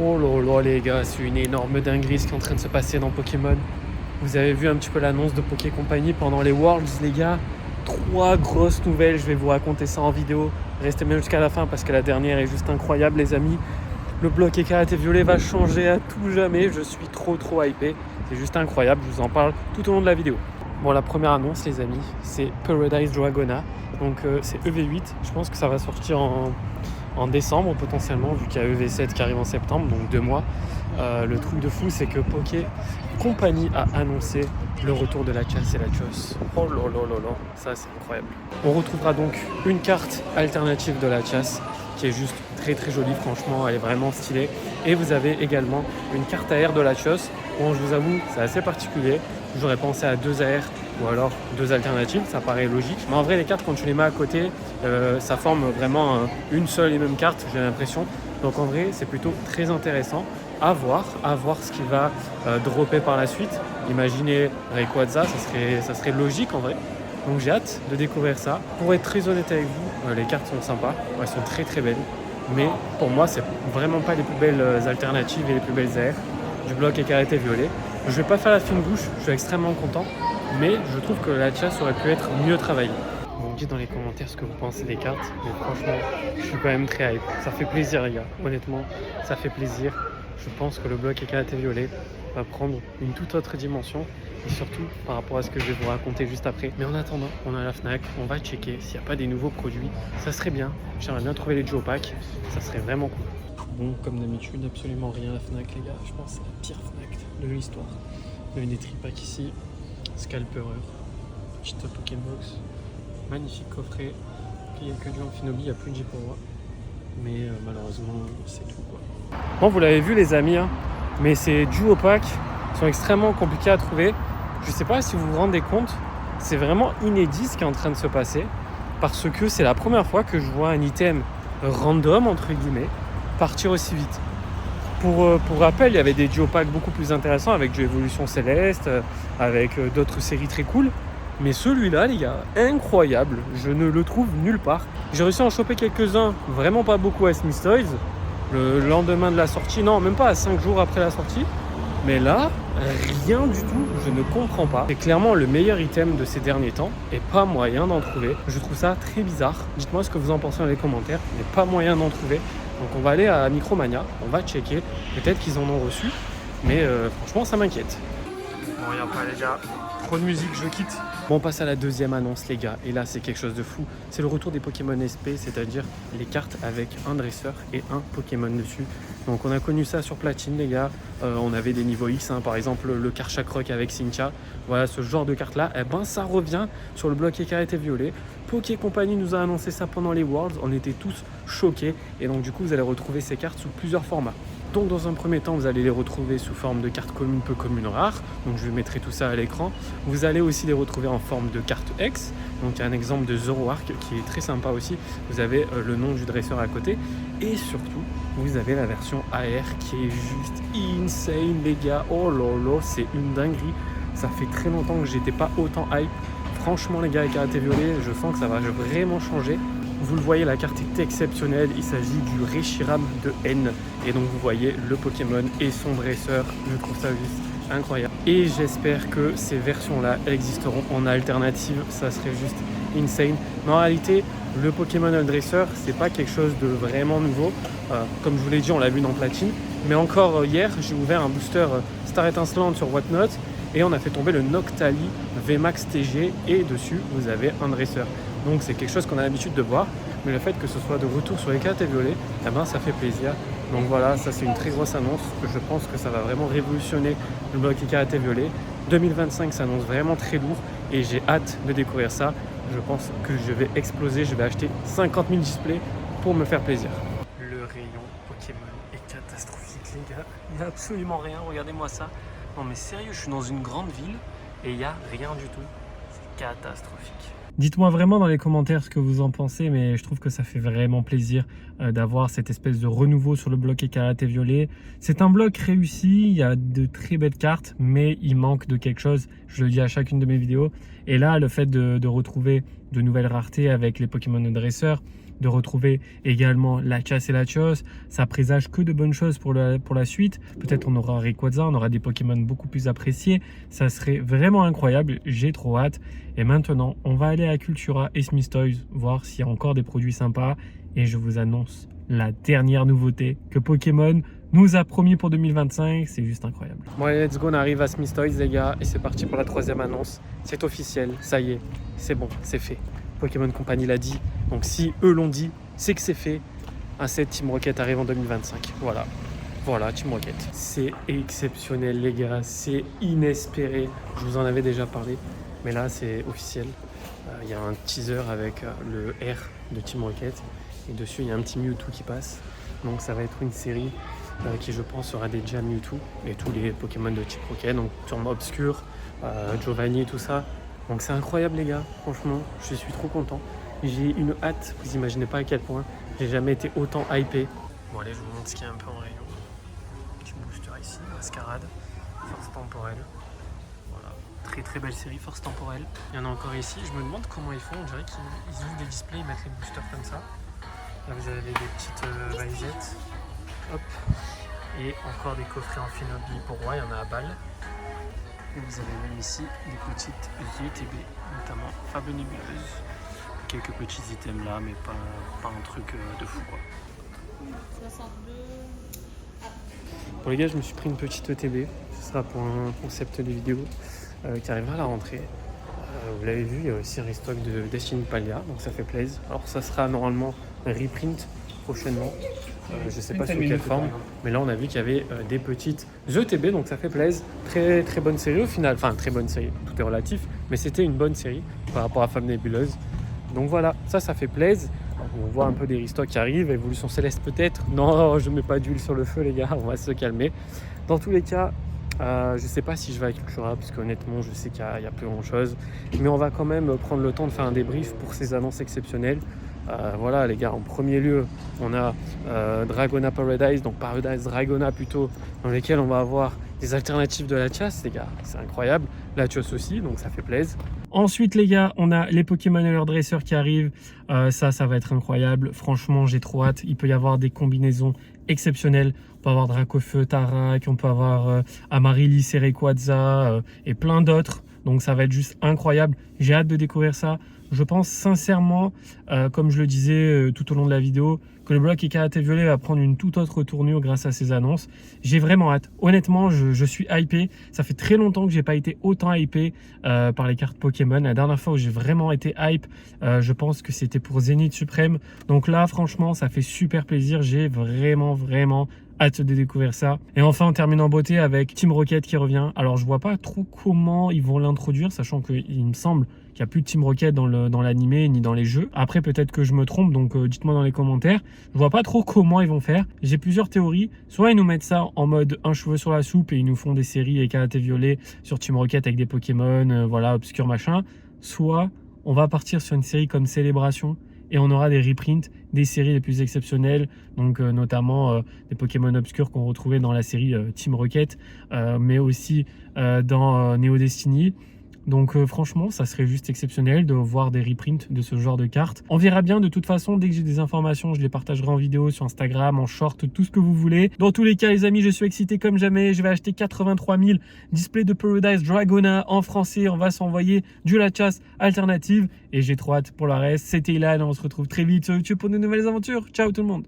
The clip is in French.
Oh là là les gars, c'est une énorme dinguerie ce qui est en train de se passer dans Pokémon. Vous avez vu un petit peu l'annonce de Poké Company pendant les Worlds les gars. 3 grosses nouvelles, je vais vous raconter ça en vidéo. Restez bien jusqu'à la fin parce que la dernière est juste incroyable les amis. Le bloc écarlate et violet va changer à tout jamais, je suis trop hypé. C'est juste incroyable, je vous en parle tout au long de la vidéo. Bon, la première annonce les amis, c'est Paradise Dragona. Donc c'est EV8, je pense que ça va sortir en décembre potentiellement, vu qu'il y a EV7 qui arrive en septembre, donc 2 mois. Le truc de fou, c'est que Poké Company a annoncé le retour de la chasse et la chosse. Oh là là là là, ça c'est incroyable. On retrouvera donc une carte alternative de la chasse qui est juste très jolie, franchement, elle est vraiment stylée. Et vous avez également une carte AR de la chosse. Bon, je vous avoue, c'est assez particulier. J'aurais pensé à 2 AR ou alors 2 alternatives, ça paraît logique. Mais en vrai, les cartes, quand tu les mets à côté, ça forme vraiment une seule et même carte, j'ai l'impression. Donc en vrai, c'est plutôt très intéressant. À voir ce qui va dropper par la suite. Imaginez Rayquaza, ça serait logique en vrai. Donc j'ai hâte de découvrir ça. Pour être très honnête avec vous, les cartes sont sympas, elles sont très belles. Mais pour moi, c'est vraiment pas les plus belles alternatives et les plus belles AR du bloc écarlate et violet. Je vais pas faire la fine bouche, je suis extrêmement content. Mais je trouve que la chasse aurait pu être mieux travaillée. Vous me dites dans les commentaires ce que vous pensez des cartes. Mais franchement, je suis quand même très hype. Ça fait plaisir les gars, honnêtement, ça fait plaisir. Je pense que le bloc écarlate et violet va prendre une toute autre dimension. Et surtout par rapport à ce que je vais vous raconter juste après. Mais en attendant, on a la Fnac, on va checker s'il n'y a pas des nouveaux produits. Ça serait bien, j'aimerais bien trouver les duo packs, ça serait vraiment cool. Bon, comme d'habitude, absolument rien à la Fnac les gars. Je pense que c'est la pire Fnac de l'histoire. Il y a des tripacks ici, Scalperer, petite Pokébox, magnifique coffret. Il n'y a que du Amphinobi, il n'y a plus de J pour moi. Mais malheureusement, c'est tout quoi. Bon, vous l'avez vu les amis, hein, mais ces duo packs sont extrêmement compliqués à trouver. Je sais pas si vous vous rendez compte, c'est vraiment inédit ce qui est en train de se passer parce que c'est la première fois que je vois un item random entre guillemets partir aussi vite. Pour rappel, il y avait des duo packs beaucoup plus intéressants avec du Évolution Céleste, avec d'autres séries très cool. Mais celui-là, les gars, incroyable, je ne le trouve nulle part. J'ai réussi à en choper quelques-uns, vraiment pas beaucoup à Smith Toys, le lendemain de la sortie, non, même pas à 5 jours après la sortie. Mais là, rien du tout, je ne comprends pas. C'est clairement le meilleur item de ces derniers temps et pas moyen d'en trouver. Je trouve ça très bizarre. Dites-moi ce que vous en pensez dans les commentaires, mais pas moyen d'en trouver. Donc on va aller à Micromania, on va checker. Peut-être qu'ils en ont reçu, mais franchement ça m'inquiète. Bon, y a pas les gars, trop de musique, je quitte. Bon, on passe à la deuxième annonce les gars, et là c'est quelque chose de fou. C'est le retour des Pokémon SP, c'est-à-dire les cartes avec un dresseur et un Pokémon dessus. Donc on a connu ça sur Platine les gars, on avait des niveaux X, hein, par exemple le Karchakroc avec Cynthia. Voilà, ce genre de carte là, et ben ça revient sur le bloc écarlate et violet. Poké Company nous a annoncé ça pendant les Worlds, on était tous choqués. Et donc du coup vous allez retrouver ces cartes sous plusieurs formats. Donc dans un premier temps, vous allez les retrouver sous forme de cartes communes, peu communes, rares. Donc je mettrai tout ça à l'écran. Vous allez aussi les retrouver en forme de cartes X. Donc il y a un exemple de Zoroark qui est très sympa aussi. Vous avez le nom du dresseur à côté. Et surtout, vous avez la version AR qui est juste insane les gars. Oh là là, c'est une dinguerie. Ça fait très longtemps que j'étais pas autant hype. Franchement les gars, écarlate et violet, je sens que ça va vraiment changer. Vous le voyez, la carte est exceptionnelle, il s'agit du Reshiram de N. Et donc vous voyez le Pokémon et son dresseur, je trouve ça juste incroyable. Et j'espère que ces versions-là existeront en alternative, ça serait juste insane. Mais en réalité, le Pokémon et le dresseur, c'est pas quelque chose de vraiment nouveau. Comme je vous l'ai dit, on l'a vu dans Platine. Mais encore hier, j'ai ouvert un booster Star Étincelante sur Whatnot et on a fait tomber le Noctali VMAX TG et dessus, vous avez un dresseur. Donc c'est quelque chose qu'on a l'habitude de voir, mais le fait que ce soit de retour sur écarlate et violet, eh ben, ça fait plaisir. Donc voilà, ça c'est une très grosse annonce. Je pense que ça va vraiment révolutionner le bloc écarlate et violet. 2025 s'annonce vraiment très lourd et j'ai hâte de découvrir ça. Je pense que je vais exploser, je vais acheter 50 000 displays pour me faire plaisir. Le rayon Pokémon est catastrophique les gars, il n'y a absolument rien, regardez-moi ça. Non mais sérieux, je suis dans une grande ville et il n'y a rien du tout, c'est catastrophique. Dites-moi vraiment dans les commentaires ce que vous en pensez, mais je trouve que ça fait vraiment plaisir d'avoir cette espèce de renouveau sur le bloc écarlate et violet. C'est un bloc réussi, il y a de très belles cartes, mais il manque de quelque chose, je le dis à chacune de mes vidéos. Et là, le fait de retrouver de nouvelles raretés avec les Pokémon de dresseur, de retrouver également Latias et Latios. Ça présage que de bonnes choses pour la suite. Peut-être on aura Rayquaza, on aura des Pokémon beaucoup plus appréciés. Ça serait vraiment incroyable, j'ai trop hâte. Et maintenant, on va aller à Cultura et Smith Toys, voir s'il y a encore des produits sympas. Et je vous annonce la dernière nouveauté que Pokémon nous a promis pour 2025, c'est juste incroyable. Bon allez, let's go, on arrive à Smith Toys les gars, et c'est parti pour la troisième annonce. C'est officiel, ça y est, c'est bon, c'est fait. Pokémon Company l'a dit, donc si eux l'ont dit, c'est que c'est fait. Un set Team Rocket arrive en 2025, voilà Team Rocket. C'est exceptionnel les gars, c'est inespéré, je vous en avais déjà parlé, mais là c'est officiel. Il y a un teaser avec le R de Team Rocket, et dessus il y a un petit Mewtwo qui passe, donc ça va être une série qui je pense sera déjà Mewtwo et tous les Pokémon de type Rocket, donc Tournoi Obscur, Giovanni et tout ça. Donc c'est incroyable les gars, franchement je suis trop content. J'ai une hâte, vous imaginez pas à quel point j'ai jamais été autant hypé. Bon allez, je vous montre ce qu'il y a un peu en rayon. Petit booster ici, Mascarade, Force Temporelle. Voilà, très belle série, Force Temporelle. Il y en a encore ici, je me demande comment ils font, on dirait qu'ils ouvrent des displays, ils mettent les boosters comme ça. Là vous avez des petites valisettes. Hop. Et encore des coffrets en Phenobi pour Roi, il y en a à balle. Et vous avez même ici des petites VTB, notamment Fable Nébuleuse. Quelques petits items là, mais pas un truc de fou quoi. 62. Pour les gars, je me suis pris une petite ETB. Ce sera pour un concept de vidéo qui arrivera à la rentrée. Vous l'avez vu, il y a aussi un restock de Destiny Palia, donc ça fait plaisir. Alors ça sera normalement un reprint prochainement. Je ne sais pas sous quelle forme, mais là on a vu qu'il y avait des petites ETB, donc ça fait plaisir. Très bonne série au final, enfin très bonne série, tout est relatif, mais c'était une bonne série par rapport à Femme Nébuleuse. Donc voilà, ça fait plaisir. On voit un peu des restocks qui arrivent, Évolution Céleste peut-être. Non, je ne mets pas d'huile sur le feu les gars, on va se calmer. Dans tous les cas, je ne sais pas si je vais à Cultura, parce qu'honnêtement je sais qu'il n'y a plus grand chose, mais on va quand même prendre le temps de faire un débrief pour ces annonces exceptionnelles. Voilà les gars, en premier lieu on a Dragona Paradise, donc Paradise Dragona plutôt, dans lesquels on va avoir des alternatives de Latias les gars, c'est incroyable. Latios aussi, donc ça fait plaisir. Ensuite les gars, on a les Pokémon et leurs dresseurs qui arrivent, ça va être incroyable, franchement j'ai trop hâte. Il peut y avoir des combinaisons exceptionnelles, on peut avoir Dracofeu, Tarak, on peut avoir Amaryllis et Rayquaza et plein d'autres, donc ça va être juste incroyable, j'ai hâte de découvrir ça. Je pense sincèrement, comme je le disais tout au long de la vidéo, que le bloc Karaté Violet va prendre une toute autre tournure grâce à ces annonces. J'ai vraiment hâte. Honnêtement, je suis hypé. Ça fait très longtemps que j'ai pas été autant hypé par les cartes Pokémon. La dernière fois où j'ai vraiment été hype, je pense que c'était pour Zénith Suprême. Donc là, franchement, ça fait super plaisir. J'ai vraiment hâte de découvrir ça. Et enfin, on termine en beauté avec Team Rocket qui revient. Alors, je vois pas trop comment ils vont l'introduire, sachant qu'il me semble qu'il n'y a plus de Team Rocket dans l'animé ni dans les jeux. Après, peut-être que je me trompe, donc dites-moi dans les commentaires. Je vois pas trop comment ils vont faire. J'ai plusieurs théories. Soit ils nous mettent ça en mode un cheveu sur la soupe et ils nous font des séries et Karaté Violet sur Team Rocket avec des Pokémon, voilà, obscur machin. Soit on va partir sur une série comme Célébration et on aura des reprints des séries les plus exceptionnelles, donc notamment des Pokémon obscurs qu'on retrouvait dans la série Team Rocket, mais aussi dans Neo Destiny. Donc franchement, ça serait juste exceptionnel de voir des reprints de ce genre de cartes. On verra bien, de toute façon, dès que j'ai des informations, je les partagerai en vidéo sur Instagram, en short, tout ce que vous voulez. Dans tous les cas, les amis, je suis excité comme jamais. Je vais acheter 83 000 displays de Paradise Dragona en français. On va s'envoyer du Latias alternative et j'ai trop hâte pour le reste. C'était Ilan, on se retrouve très vite sur YouTube pour de nouvelles aventures. Ciao tout le monde.